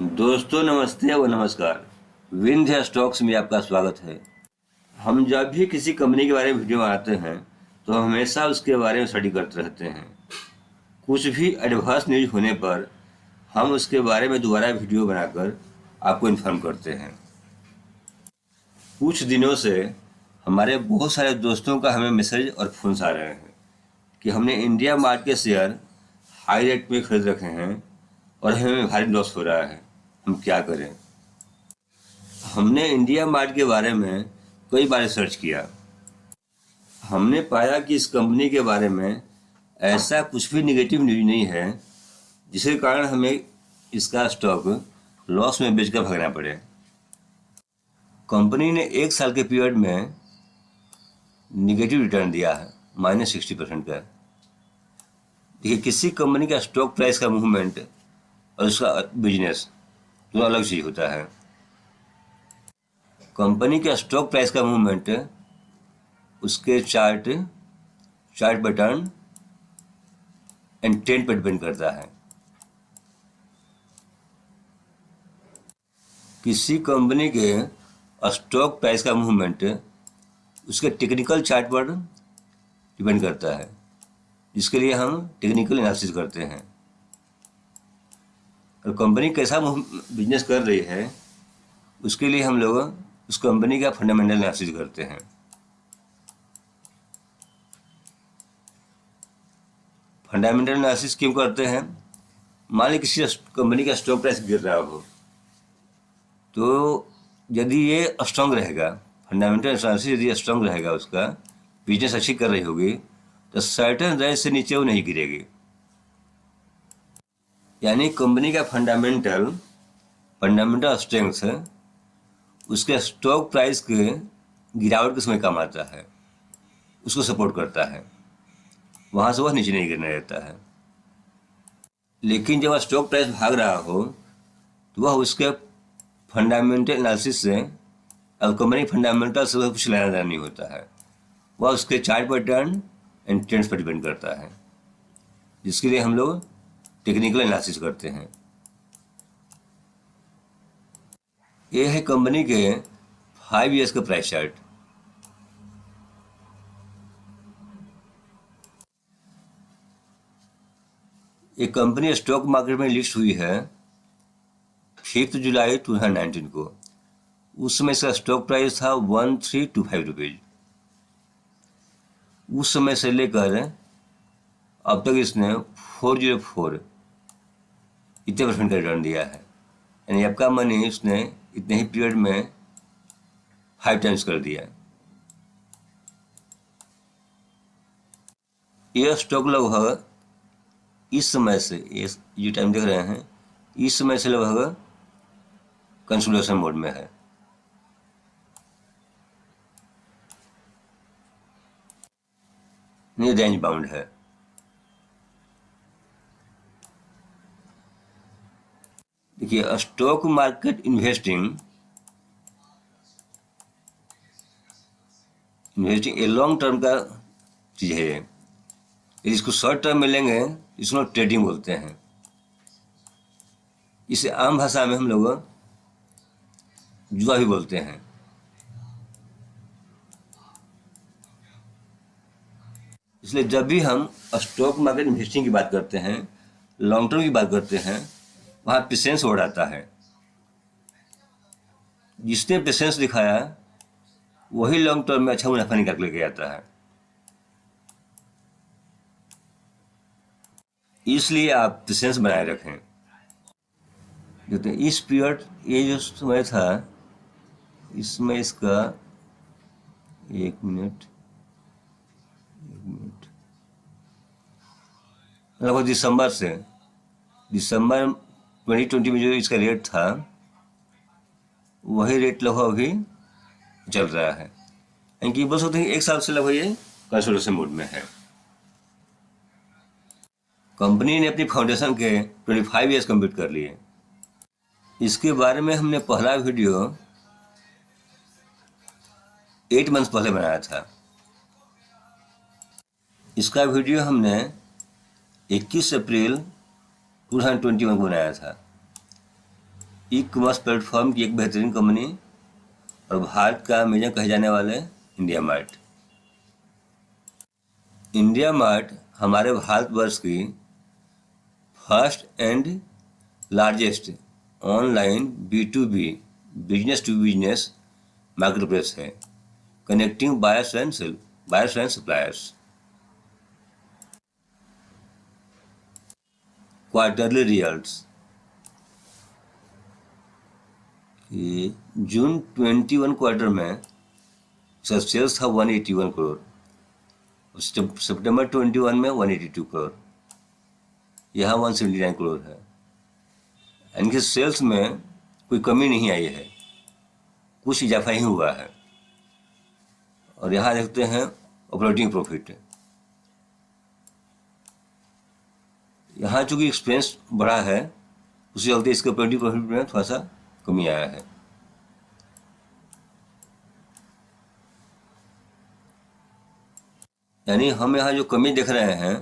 दोस्तों नमस्ते व नमस्कार। विंध्य स्टॉक्स में आपका स्वागत है। हम जब भी किसी कंपनी के बारे में वीडियो बनाते हैं तो हम हमेशा उसके बारे में स्टडी करते रहते हैं। कुछ भी एडवांस न्यूज होने पर हम उसके बारे में दोबारा वीडियो बनाकर आपको इन्फॉर्म करते हैं। कुछ दिनों से हमारे बहुत सारे दोस्तों का हमें मैसेज और फोन आ रहे हैं कि हमने इंडिया मार्ट के शेयर हाई रेट में खरीद रखे हैं और हमें भारी लॉस हो रहा है, हम क्या करें। हमने इंडिया मार्ट के बारे में कई बार रिसर्च किया। हमने पाया कि इस कंपनी के बारे में ऐसा कुछ भी निगेटिव न्यूज नहीं है जिसके कारण हमें इसका स्टॉक लॉस में बेचकर भागना पड़े। कंपनी ने 1 साल के पीरियड में निगेटिव रिटर्न दिया है, -60% का। देखिए, किसी कंपनी का स्टॉक प्राइस का मूवमेंट और उसका बिजनेस तो अलग चीज होता है। कंपनी का स्टॉक प्राइस का मूवमेंट उसके चार्ट पैटर्न एंड ट्रेंड पर डिपेंड करता है। किसी कंपनी के स्टॉक प्राइस का मूवमेंट उसके टेक्निकल चार्ट पर डिपेंड करता है, जिसके लिए हम टेक्निकल एनालिसिस करते हैं। और कंपनी कैसा बिजनेस कर रही है उसके लिए हम लोग उस कंपनी का फंडामेंटल एनालिसिस करते हैं। फंडामेंटल एनालिसिस क्यों करते हैं? मान लीजिए किसी कंपनी का स्टॉक प्राइस गिर रहा हो तो यदि ये स्ट्रांग रहेगा, फंडामेंटल एनालिसिस यदि स्ट्रांग रहेगा, उसका बिजनेस अच्छी कर रही होगी, तो सर्टेन रेंज से नीचे वो नहीं गिरेगी। यानी कंपनी का फंडामेंटल स्ट्रेंथ उसके स्टॉक प्राइस के गिरावट के समय काम आता है, उसको सपोर्ट करता है, वहाँ से वह नीचे नहीं गिरने देता है। लेकिन जब स्टॉक प्राइस भाग रहा हो तो वह उसके फंडामेंटल एनालिसिस से और कंपनी फंडामेंटल से कुछ लेना देना नहीं होता है। वह उसके चार्ट पैटर्न एंड ट्रेंड्स पर डिपेंड करता है, जिसके लिए हम लोग टेक्निकल एनालिसिस करते हैं। ये है कंपनी के 5 ईयर्स का प्राइस चार्ट। ये कंपनी स्टॉक मार्केट में लिस्ट हुई है 5 जुलाई 2019 को। उस समय इसका स्टॉक प्राइस था 1325 रुपीज। उस समय से लेकर अब तक इसने 404 इतने % का रिटर्न दिया है। यानी आपका मनी इसने इतने ही पीरियड में 5 टाइम्स कर दिया। यह स्टॉक लगभग इस समय से, ये टाइम देख रहे हैं, इस समय से लगभग कंसोलिडेशन मोड में है। नहीं, रेंज बाउंड है। देखिए, stock market investing a long term का चीज है। यदि इसको शॉर्ट टर्म में लेंगे इसको ट्रेडिंग बोलते हैं। इसे आम भाषा में हम लोग जुआ भी बोलते हैं। इसलिए जब भी हम स्टॉक मार्केट इन्वेस्टिंग की बात करते हैं, लॉन्ग टर्म की बात करते हैं, वहाँ पेशेंस वर्ड आता है। जिसने पेशेंस दिखाया वही लॉन्ग टर्म में अच्छा मुनाफा निकाल के लेके आता है। इसलिए आप पेशेंस बनाए रखें। देखते हैं इस पीरियड, ये जो समय था, इसमें इसका एक मिनट लगभग दिसंबर 2020 में जो इसका रेट था वही रेट लगभग अभी चल रहा है। यानी बोल सकते हैं 1 साल से लगभग ये कंसोलिडेशन मोड में है। कंपनी ने अपनी फाउंडेशन के 25 ईयर्स कंप्लीट कर लिए। इसके बारे में हमने पहला वीडियो 8 मंथ्स पहले बनाया था। इसका वीडियो हमने 21 अप्रैल 2021 को बनाया था। ई कॉमर्स प्लेटफॉर्म की एक बेहतरीन कंपनी और भारत का मेजर कहे जाने वाले इंडिया मार्ट। इंडिया मार्ट हमारे भारतवर्ष की first and largest online B2B business to business marketplace है, connecting buyers and suppliers. Quarterly results, June 21 quarter में इसका सेल्स था 181 करोड़, सितंबर 21 में 182 करोड़, यहाँ 179 करोड़ है। इनके सेल्स में कोई कमी नहीं आई है, कुछ इजाफा ही हुआ है। और यहाँ देखते हैं ऑपरेटिंग प्रॉफिट, यहाँ चूँकि एक्सपेंस बढ़ा है उसके चलते इसके ऑपरेटिंग प्रॉफिट में थोड़ा सा कमी आया है। यानी हम यहाँ जो कमी देख रहे हैं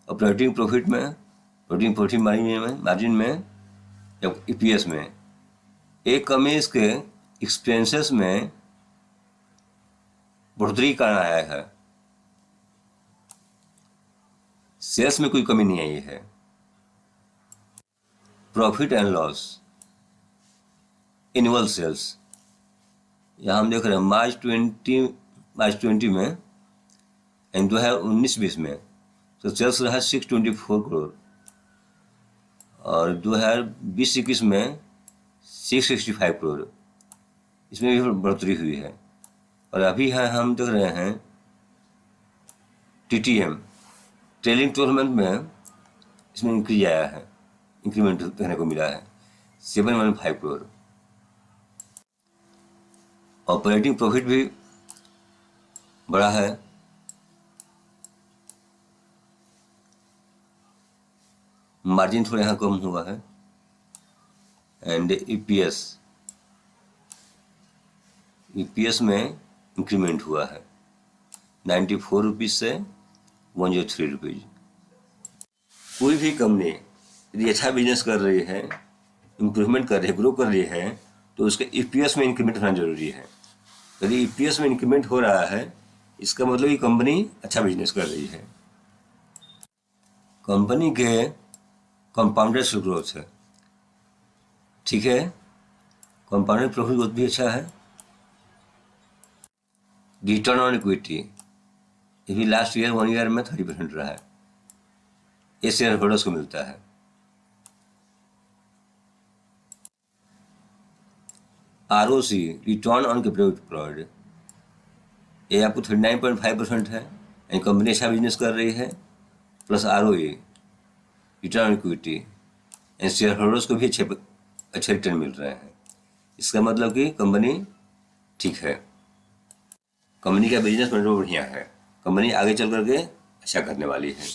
ऑपरेटिंग प्रॉफिट में, ऑपरेटिंग प्रॉफिट मार्जिन में या EPS में, एक कमी इसके एक्सपेंसेस में बढ़ोतरी कारण आया है। सेल्स में कोई कमी नहीं आई है। Profit and loss, annual sales, यहाँ हम देख रहे हैं मार्च 20 में एंड 2019-20 में तो सेल्स रहा 624 करोड़ और 2020-21 में 665 करोड़, इसमें भी बढ़ोतरी हुई है। और अभी है हम देख रहे हैं TTM ट्रेलिंग 12 मंथ में इसमें इंक्रीज आया है, इंक्रीमेंट देखने को मिला है 715 करोड़। ऑपरेटिंग प्रॉफिट भी बढ़ा है, मार्जिन थोड़ा यहाँ कम हुआ है एंड EPS में इंक्रीमेंट हुआ है 94 रुपीज़ से 103 रुपीज़। कोई भी कंपनी यदि अच्छा बिजनेस कर रही है, इम्प्रूवमेंट कर रही है, ग्रो कर रही है तो उसके EPS में इंक्रीमेंट होना जरूरी है। यदि EPS में इंक्रीमेंट हो रहा है इसका मतलब ये कंपनी अच्छा बिजनेस कर रही है। कंपनी के कंपाउंडेड ग्रोथ है, ठीक है, कंपाउंडेड प्रॉफिट ग्रोथ भी अच्छा है। रिटर्न ऑन इक्विटी ये भी लास्ट ईयर 1 ईयर में 30% रहा है, ये शेयर होल्डर्स को मिलता है। ROC return on capital employed ये आपको 39.5% है, यानी कंपनी अच्छा बिजनेस कर रही है, plus ROE return on equity and share holders को भी अच्छे रिटर्न मिल रहे हैं। इसका मतलब कि कंपनी ठीक है, कंपनी का बिजनेस मॉडल बढ़िया है, कंपनी आगे चल करके अच्छा करने वाली है।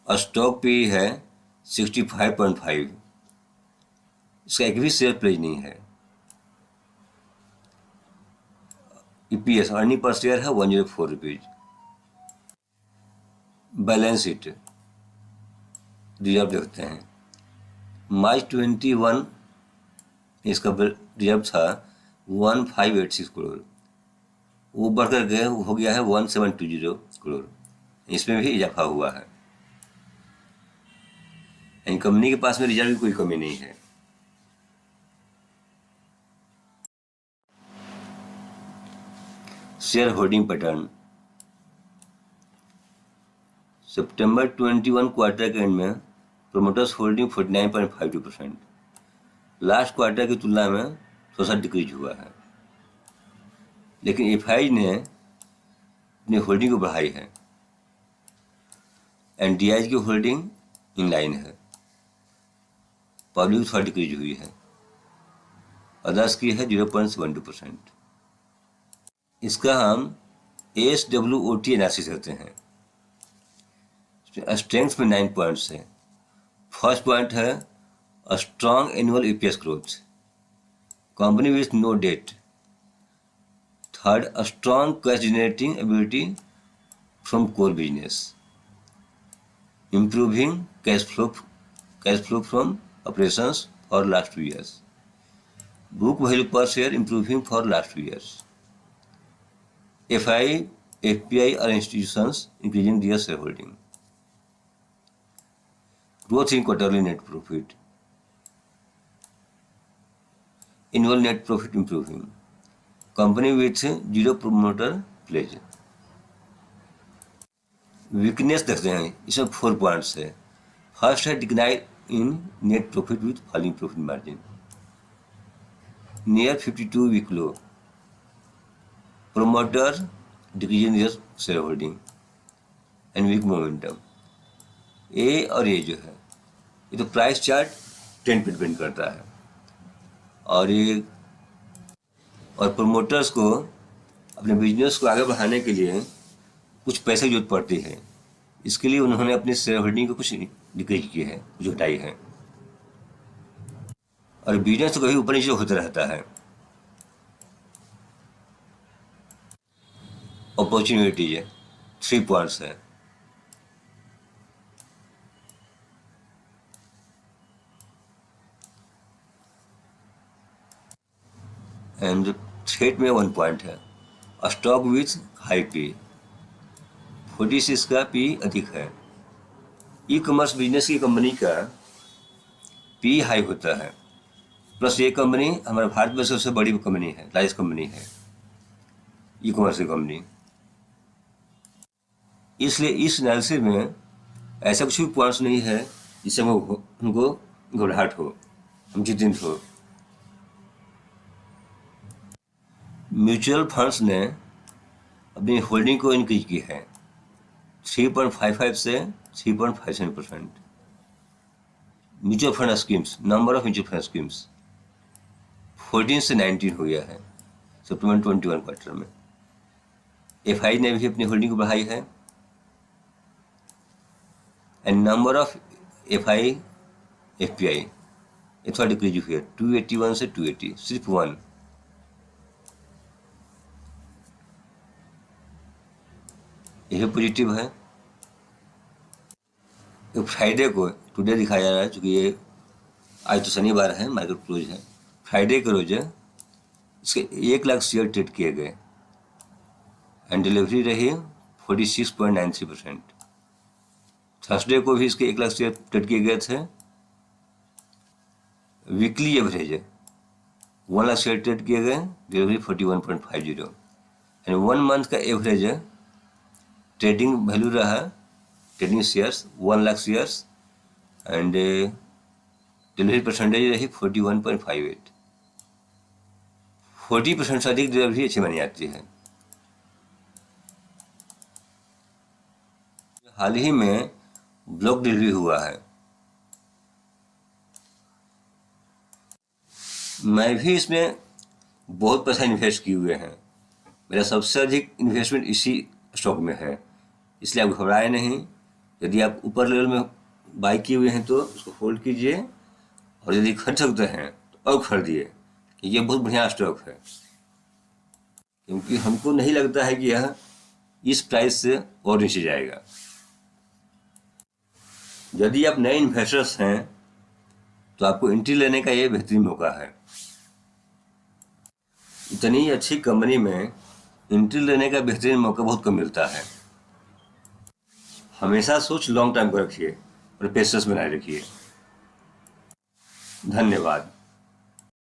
और स्टॉक पे है 65.5, इसका एक भी शेयर प्राइस नहीं है। EPS अर्निंग पर शेयर है 104 रुपीज। बैलेंस शीट रिजर्व देखते हैं, मार्च 21 इसका रिजर्व था 1586 करोड़, वो बढ़कर के हो गया है 1720 करोड़, इसमें भी इजाफा हुआ है। यानी कंपनी के पास में रिजर्व की कोई कमी नहीं है। शेयर होल्डिंग पैटर्न, सितंबर 21 क्वार्टर के एंड में प्रोमोटर्स होल्डिंग 49.52%, लास्ट क्वार्टर की तुलना में थोड़ा सा डिक्रीज हुआ है, लेकिन FI ने अपनी होल्डिंग को बढ़ाई है एंड DIs की होल्डिंग इन लाइन है, पब्लिक थोड़ा डिक्रीज हुई है, अदर्स की है 0.72%। इसका हम SWOT एनालिसिस करते हैं। स्ट्रेंथ में 9 पॉइंट्स है। फर्स्ट पॉइंट है a strong annual EPS growth, company with no debt. Third, a strong cash generating ability from core business, improving cash flow from operations for last 2 years. Book value per share improving for last 2 years. FI, FPI are institutions increasing their shareholding. Growth in quarterly net profit. Annual net profit improving. Company with zero promoter pledge. Weakness देखते हैं, इसमें 4 points है. First है decline in net profit with falling profit margin. Near 52 week low. Promoter decreasing their share holding and weak momentum. ए और ए जो है ये तो प्राइस चार्ट ट्रेंड पे डिपेंड करता है, और ये और प्रोमोटर्स को अपने बिजनेस को आगे बढ़ाने के लिए कुछ पैसे की जरूरत पड़ती है. इसके लिए उन्होंने अपनी शेयर होल्डिंग को कुछ डिक्रीज की है, कुछ घटाई है. और बिजनेस तो कभी ऊपर नीचे होता रहता है. अपॉर्चुनिटीज है, 3 पॉइंट्स है. एंड थ्रेट में 1 पॉइंट है. Stock with high P. 46 का पी अधिक है. ई कॉमर्स बिजनेस की कंपनी का पी हाई होता है. प्लस ये कंपनी हमारे भारत में सबसे बड़ी कंपनी है, लार्जेस्ट कंपनी है ई कॉमर्स की कंपनी. इसलिए इस एनालिसिस में ऐसा कुछ भी पॉइंट्स नहीं है जिससे हमको घबराहट हो, हम चिंतित हो. म्यूचुअल फंड्स ने अपनी होल्डिंग को इंक्रीज की है 3.55 से 3.57%. Mutual fund schemes, number of mutual fund schemes 14 से 19 हो गया है सितंबर 21 क्वार्टर में. FI ने भी अपनी होल्डिंग को बढ़ाई है. And number of FI FPI ये थोड़ा डिक्रीज हुई है 281 से 280, सिर्फ 1. यही पॉजिटिव है. तो फ्राइडे को टुडे दिखाया जा रहा है, चूँकि ये आज तो शनिवार है, मार्केट क्लोज है. फ्राइडे के रोज इसके 1 लाख शेयर ट्रेड किए गए एंड डिलीवरी रही 46.93%. थर्सडे को भी इसके 1 लाख शेयर ट्रेड किए गए थे. Weekly average 1 lakh share trade किए गए, डिलीवरी 41.50. एंड 1 मंथ का एवरेज ट्रेडिंग वैल्यू रहा, trading shares 1 lakh shares and delivery percentage रही 41.58. 40% से अधिक डिलीवरी अच्छी मानी जाती है. हाल ही में ब्लॉक डिलीवरी हुआ है. मैं भी इसमें बहुत पैसा इन्वेस्ट किए हुए हैं. मेरा सबसे अधिक इन्वेस्टमेंट इसी स्टॉक में है. इसलिए आप घबराए नहीं. यदि आप ऊपर लेवल में बाई किए हुए हैं तो उसको होल्ड कीजिए, और यदि खरीद सकते हैं तो और खरीदिए. ये बहुत बढ़िया स्टॉक है, क्योंकि हमको नहीं लगता है कि यह इस प्राइस से और नीचे जाएगा. यदि आप नए इन्वेस्टर्स हैं तो आपको एंट्री लेने का ये बेहतरीन मौका है. इतनी अच्छी कंपनी में एंट्री लेने का बेहतरीन मौका बहुत कम मिलता है. हमेशा सोच लॉन्ग टर्म को रखिए और पेशेंस बनाए रखिए. धन्यवाद.